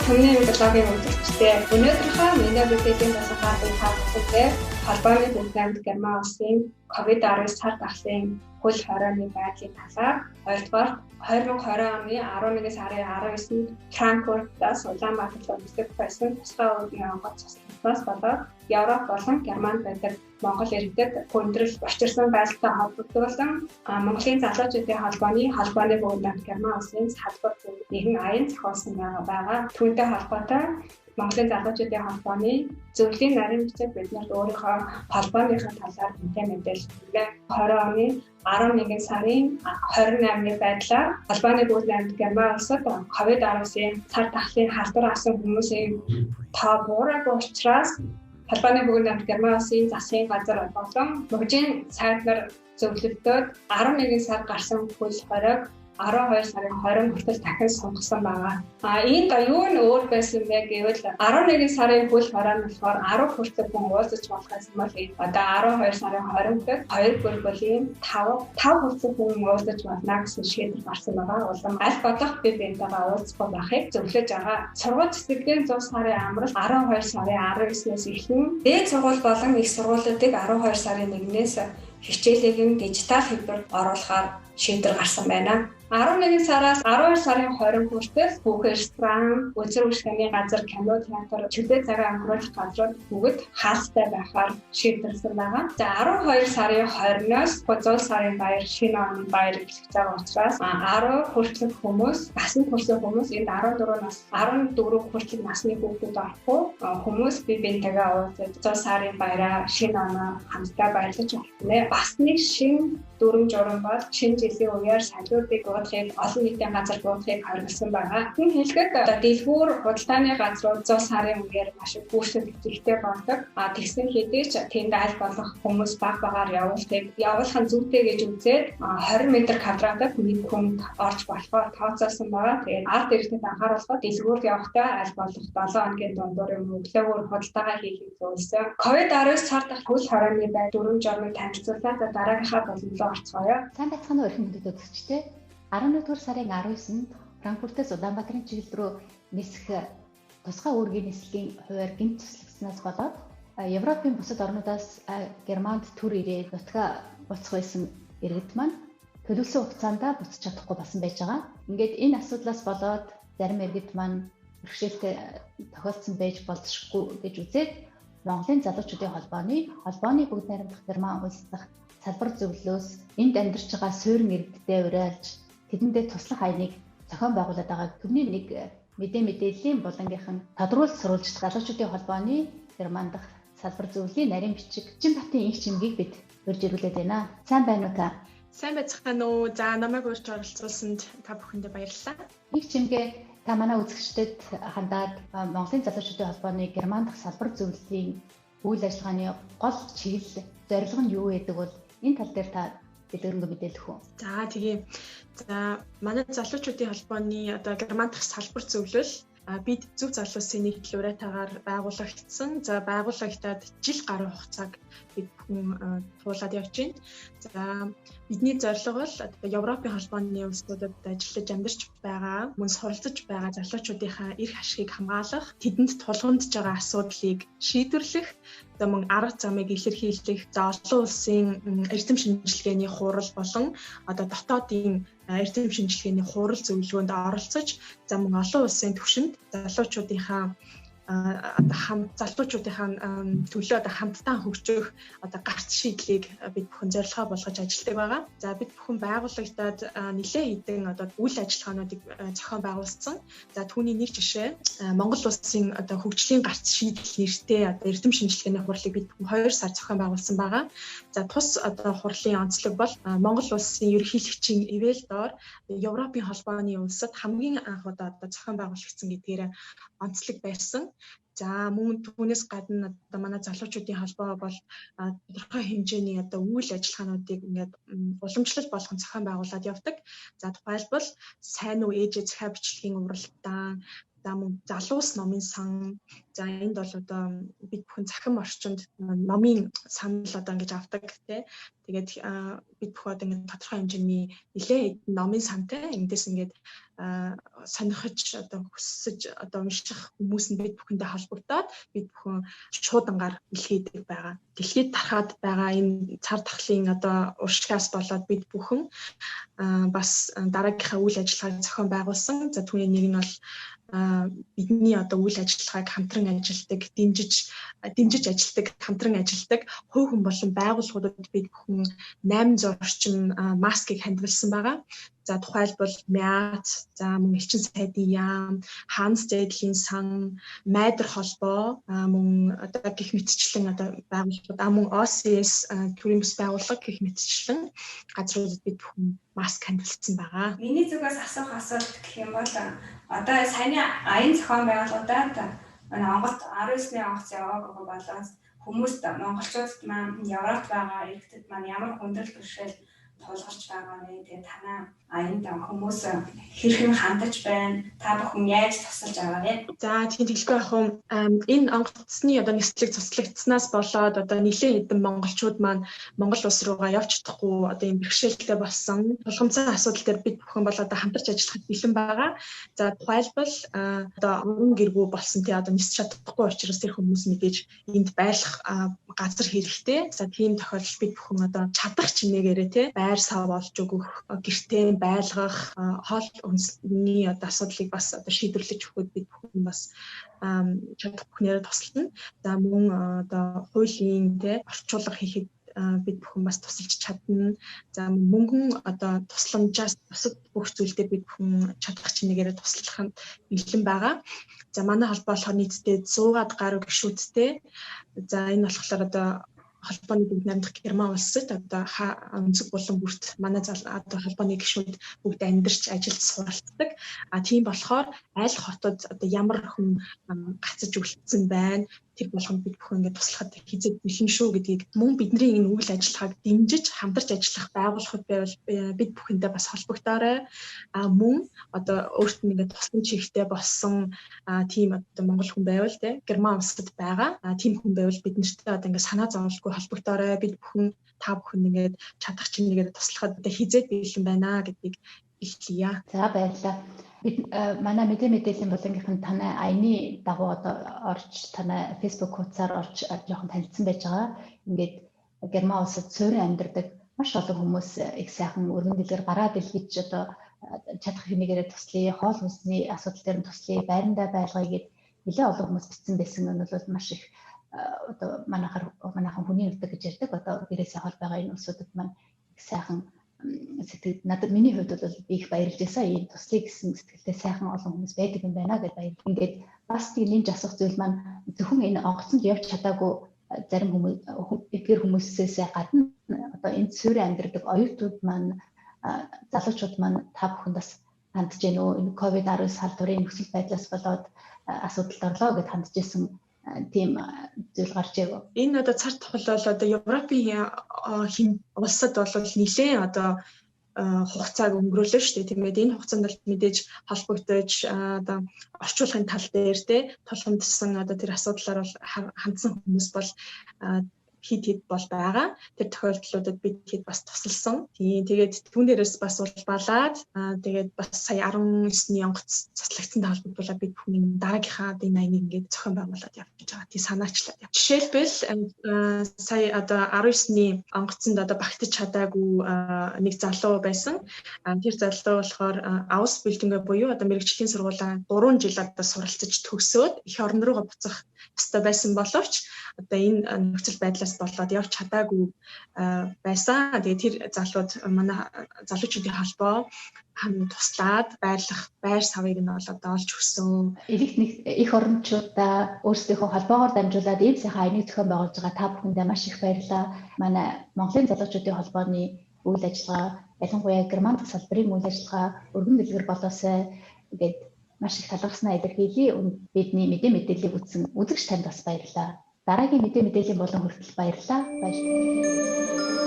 Хүмүүний блогийн үзэгчдээ өнөөдрийнхөө миний бүтэлийн засаглалын хавцтай холбооны бүтээмж Герман улсын COVID-19 цар тахлын хөл хорооны байдлын талаар 2-р 2020 оны 11 сарын 19-нд Франкфуртаас Улаанбаатар нисэх байсан тусгай үүдний онгоц цуслаас болоод Европ болон Германд байдаг Монгол иргэдэд хүндрэл учирсан байлтай холбогдуулан Монголын залуучуудын холбооны бүтээмж Герман улсын салбар нэгэн аян зохиосон байгаа. Түүнтэй холбоотой Монголын залуучуудын холбооны зөвлөлийн нарийн бичиг биднэрт өөрийнхөө холбооныхаа талаар мэдээлэл өгье. 20 оны 11 сарын 28-ны байдлаар холбооны бүтээмж Герман улсад COVID-19 цар тахлын халдвар авсан хүмүүсийн тоо буураагүй учраас холбооны бүтээмж Герман улсын засгийн газар болон мужийн сайднаар зөвлөлтөд 11 сар гарсан хөл хориг 12 сарын 20 хүртэл дахин сунгасан байгаа. Энд юу нь өөр байсан бэ гэвэл 11 сарын хөл хороо нь болохоор 10 хүртэл хүн уулзаж болохоос мал одоо 12 сарын 20-нд 2 бүр бүлийн 5 хүртэл хүн уулзаж болно гэсэн шийдэл гарсан байгаа. Улам аль болох бинтайгаа уулзах байхыг зөвлөж байгаа. Сургууль цэцэрлэгийн 100 сарын амралт 12 сарын 19-ноос эхлэн дээд сургууль болон их сургуулиудыг 12 сарын 1-ээс хичээлийг дижитал хэлбэрт оруулахаар шийдэл гарсан байна. 11 сараас 12 сарын 20 хүртэл бүх ресторан, үзэр уршигны газар, кино, театр, чөлөө цагаан өнгөрүүлэх газрууд бүгд хаалттай байхаар шийдэлсэн байгаа. За 12 сарын 20-оос 100 сарын баяр шинэ оны баяр эхлэх байгаа учраас 10 хүртэлх хүмүүс, насны хүрсэн хүмүүс энд 14-наас 14 хүртэл насны хүүхдүүд орохгүй хүмүүс бие биентэйгээ уулзаж 100 сарын баяраа шинэ оноо хамтдаа баярлаж байна. Бас нэг шинэ дүрм журам бол шинэ жилийн үеэр салиудыг уудахыг олон нийтийн газар буудахыг хориглосон байгаа. Энэ хэлэхэд дэлгүүр худалдааны газрууд 100 сарын үеэр маш их бүрсэд ихтэй болдог. Тэгсэн хэдий ч тэнд аль болох хүмүүс баг багаар явуулах нь зүйтэй гэж үзээд 20 м квадратад нэг хүнд орж болохоор тооцоосон байгаа. Тэгээд ард иргэдэд анхааруулахад дэлгүүрт явахдаа аль болох 7 хоногийн дундуур өглөөгөр худалдаагаа хийхийг зөвлөсөн. COVID-19 цар тахлын хөл хорооны байр дүрм журмыг танилцуулаад дараагийнхаа боловлоо орцгоё. Сайн байцгаана уу эрхэм мэдээд үзэгчдээ. 11-р сарын 19-нд Франкфуртээс Улаанбаатарын чиглэл рүү нисэх тусгай үүргийн нислэгийн хуваар гинт цуслагдсанаас болоод Европын бусад орнуудаас Германд төр ирээд нутгаа буцах байсан иргэд маань төлөвлөсөн хугацаанд буцаж чадахгүй болсон байж байгаа. Ингээд энэ асуудлаас болоод зарим иргэд маань бэрхшээлтэй тохиолдсон байж болзошгүй гэж үзээд Монголын залуучуудын холбооны бүгд найрамдах Герман улс дахь салбар зөвлөлөөс энд амьдарч байгаа суурин иргэдтэй уриалж тэдэндээ туслах аяныг зохион байгуулад байгааг түүний нэг мэдээллийн булангийнх нь тодруулж сурвалж залуучуудын холбооны Герман дахь салбар зөвлөлийн нарийн бичиг Чинбатын инх чимгийг бид урьж ирүүлээд байна. Сайн байна уу та? Сайн байцгаана уу. За намайг урьж оролцуулсанд та бүхэндээ баярлалаа. Инх чимгээ та манай үзэгчдэд хандаад Монголын залуучуудын холбооны Герман дахь салбар зөвлөлийн үйл ажиллагааны гол чиглэл зорилго нь юу гэдэг бол энэ тал дээр та дэлгэрэнгүй мэдээлэх үү? За тийм. За манай залуучуудын холбооны одоо Герман дахь салбар зөвлөл бид Зөв залуусын нийтлэл уриатаагаар байгуулагдсан. За байгуулагдаад жил гаруй хугацааг бид бүхэн туулаад явж байна. За бидний зорилго бол одоо Европын холбооны улсуудад ажиллаж амьдарч байгаа, мөн суралцж байгаа залуучуудынхаа эрх ашигыг хамгаалах, тэдэнд тулгамдж байгаа асуудлыг шийдвэрлэх, одоо мөн арга замыг илэрхийлэх, за олон улсын эрдэм шинжилгээний хурал болон одоо дотоодын эрдэм шинжилгээний хурал зөвлөгөөнд оролцож, за мөн олон улсын түвшинд залуучуудынхаа төлөө одоо хамтдаа хөгжих одоо гарц шийдлийг бид бүхэн зорилгоо болгож ажилладаг байгаа. За бид бүхэн байгууллагадад нэлээд хэдэн одоо үйл ажиллагаануудыг зохион байгуулсан. За түүний нэг жишээ Монгол улсын одоо хөгжлийн гарц шийдэл нэртэй одоо эрдэм шинжилгээний хурлыг бид бүхэн 2 сар зохион байгуулсан байгаа. За тус одоо хурлын онцлог бол Монгол улсын ерөнхийлөгчийн ивэл доор Европын холбооны улсад хамгийн анх одоо зохион байгуулагдсан гэдгээр онцлог байсан. За мөн түүнээс гадна одоо манай залуучуудын холбоо бол тодорхой хэмжээний одоо үйл ажиллагаануудыг ингээд уламжлал болгон зохион байгуулад явдаг. За тухайлбал сайн уу ээжээ захиа бичлэгийн уралдаан, за мөн залуус номын сан, За энд бол одоо бид бүхэн захин орчинд номын санал одоо ингэж авдаг тий. Тэгээд бид бүхэн одоо ингэ тодорхой хэмжээний нэлээд номын сантай эндээс ингээд сонирхож одоо хүсэж одоо унших хүмүүс нь бид бүхэндээ холбогдоод бид бүхэн шуудангаар илгээдэг байгаа. Дэлхийд тархаад байгаа энэ цар тахлын одоо уршигаас болоод бид бүхэн бас дараагийнхаа үйл ажиллагааг зохион байгуулсан. За түүний нэг нь бол бидний одоо үйл ажиллагааг хамтран ажилладаг, дэмжиж ажилладаг, хамтран ажилладаг хувь хүн болон байгууллагуудад бид бүхэн 800 орчим маскыг хандивалсан байгаа. За тухайлбал МЯЦ, за мөн элчин сайдын яам, Ханс зээдлийн сан, Майдр холбоо, мөн одоо гэх мэтчлэн одоо байгууллагууд, мөн OCS төрийн бас байгууллага гэх мэтчлэн газруудад бид бүхэн маск хандивалсан байгаа. Миний зүгээс асуух асуулт гэх юм бол одоо саяны аян зохион байгуулалтад Монголд 19-ний онгоц яваагүй болоод хүмүүст монголчуудад маань Европт байгаа иргэдэд маань ямар хүндрэл бэрхшээл тулгарч байгаа вэ? Тэгээд танаа аянд хүмүүс хэрхэн хандаж байна? Та бүхэн яаж тусалж байгаа вэ? За тийм тэглэхгүй ах энэ онгоцны одоо нислэг цуслагдсанаас болоод одоо нэлээд хэдэн монголчууд маань Монгол улс руугаа явж чадахгүй одоо энэ бэрхшээлтэй болсон тулгымцсан асуудал дээр бид бүхэн бол одоо хамтарч ажиллахад бэлэн байгаа. За тухайлбал одоо орон гэргүй болсон тий одоо нисч чадахгүй учраас тэр хүмүүс мэдээж энд байлах газар хэрэгтэй. За тийм тохиолдолд бид бүхэн одоо чадах чимээгээрээ тий байр сав олж өгөх, гэртээ байлгах, хоол хүнсний одоо асуудлыг бас одоо шийдвэрлэж өгөхөд бид бүхэн бас чадах бүхнээр тусална. За мөн одоо хуулийн тий орчуулга хийхэд бид бүхэн бас тусалж чадна. За мөнгөн одоо тусламжаас бусад бүх зүйл дээр бид бүхэн чадах чимээгээр туслах бэлэн байгаа. За манай холбоо болохоор нийтдээ 100-аад гаруй гишүүдтэй. За энэ болохоор одоо холбооны бүгд намдах Герман улсад одоо өнцөг болон бүрт манай одоо холбооны гишүүд бүгд амьдарч ажиллаж суралцдаг. Тийм болохоор аль хотод одоо ямар хүн гацаж үлдсэн байна. Тэр болгонд бид бүхэн ингээд туслахад хизээд бэлэн шүү гэдгийг мөн бидний энэ үйл ажиллагааг дэмжиж хамтарч ажиллах байгууллагууд байвал бид бүхэндээ бас холбогдоорой. Мөн одоо өөрт нь ингээд тусламж хэрэгтэй болсон тийм одоо монгол хүн байвал те Герман улсад байгаа. Тийм хүн байвал бид нартай одоо ингээд санаа зовлтгүй холбогдоорой. Бид бүхэн та бүхэн ингээд чадах чимээгээр туслахад одоо хизээд бэлэн байна гэдгийг илтгэе. За баярлалаа. Бид манай мэдээллийн болонгийнхан танай аяны дагуу одоо орж танай Facebook хуудасаар орж жоохон танилцсан байж байгаа. Ингээд Герман улсад суурин амьдардаг маш олон хүмүүс их сайхан өргөн дэлгэр гараад илгээж одоо чадах хэмээгээр туслая, хоол хүнсний асуудал дээр нь туслая, байрандаа байлгая гэд нэлээд олон хүмүүс бичсэн байсан нь бол маш их одоо манайхан хүний нутаг гэж ярьдаг. Одоо гэрээсээ хол байгаа энэ улсуудад маань их сайхан сэтгэл надад миний хувьд бол би их баярлж байсан. Энэ туслая гэсэн сэтгэлтэй сайхан олон хүмүүс байдаг юм байна гэж баярлав. Ингээд бас тиймж асуух зүйл маань зөвхөн энэ онгоцонд явж чадаагүй зарим хүмүүс эдгээр хүмүүсээс гадна одоо энэ суурин амьдардаг оюутнууд маань залуучууд маань та бүхэн бас хандж гэнэ үү? Энэ COVID-19 салбарын нөхцөл байдлаас болоод асуудалд орлоо гэж хандж исэн тийм зүйл гарч ирэв. Энэ одоо цар тухал бол одоо Европын улсад бол нэлээд одоо хугацааг өнгөрөөлөө шүү дээ. Тэгээд энэ хугацаанд бол мэдээж холбогдож одоо орчуулгын тал дээр те тулгамдсан одоо тэр асуудлаар бол хандсан хүмүүс бол хэд бол байгаа. Тэр тохиолдлуудад бид хэд бас тусалсан. Тэгээд түүн дээрээс бас улбалаад тэгээд бас сая 19-ний онгоц цуслагдсантай холбогдуулаад бид бүхний дараагийнхаа энэ аяыг ингээд зохион байгуулад явж байгаа. Тий санаачлаад яв. Жишээлбэл сая одоо 19-ний онгоцонд одоо багтаж чадаагүй нэг залуу байсан. Тэр залуу болохоор Ausbildung буюу одоо мэрэгжлийн сургуулаа 3 жил одоо суралцаж төгсөөд эх орн руугаа буцах ёстой байсан боловч одоо энэ нөхцөл байдлаас болоод явж чадаагүй байсан. Тэгээд тэр залууд манай залуучуудын холбоо туслаад байрлах байр савыг нь бол одоо олж өгсөн. Их орнчуудаа өөрсдийнхөө холбоогоор дамжуулаад ийм сайхан аяныг зохион байгуулж байгаа та бүхэндээ маш их баярлалаа. Манай Монголын залуучуудын холбооны үйл ажиллагаа, ялангуяа Герман салбарын үйл ажиллагаа өргөн дэлгэр болоосай гэдэг маш их талархснаа илэрхийлье. Бидний мэдээллийг үзсэн үзэгч танд бас баярлалаа. Дараагийн мэдээллийн болон хүртэл баярлалаа. Баярлалаа.